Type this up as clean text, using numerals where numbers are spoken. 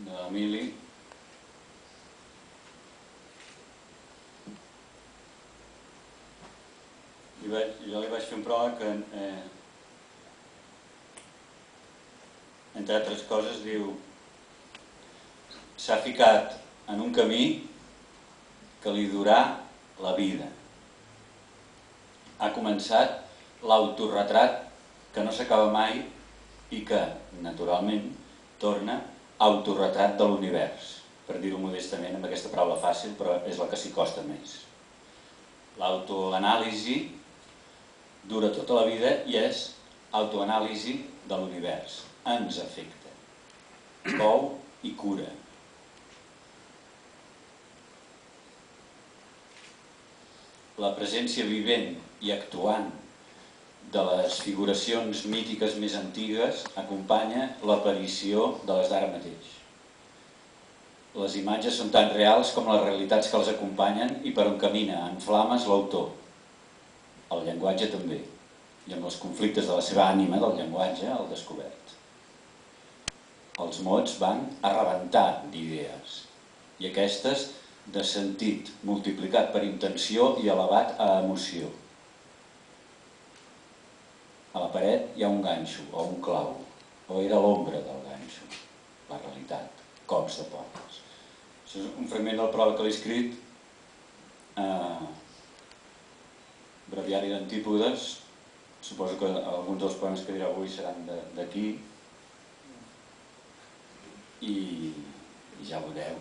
de l'Emili. Jo li vaig fer un pròleg que, entre altres coses, diu: s'ha ficat en un camí que li durà la vida. Ha començat l'autoretrat que no s'acaba mai i que, naturalment, torna autorretrat de l'univers. Per dir-ho modestament, amb aquesta paraula fàcil, però és la que s'hi costa més. L'autoanàlisi dura tota la vida i és autoanàlisi de l'univers. Ens afecta, cou i cura. La presència vivent i actuant de les figuracions mítiques més antigues acompanya l'aparició de les d'ara mateix. Les imatges són tan reals com les realitats que les acompanyen i per on camina en flames l'autor. El llenguatge també, i amb els conflictes de la seva ànima del llenguatge al descobert. Els mots van a rebentar d'idees, i aquestes de sentit multiplicat per intenció i elevat a emoció. A la paret hi ha un ganxo o un clau, o era l'ombra del ganxo, la realitat, cops de portes. Això és un fragment del pròleg que l'he escrit, breviari d'antípodes. Suposo que alguns dels poemes que diré avui seran d'aquí, i ja veureu.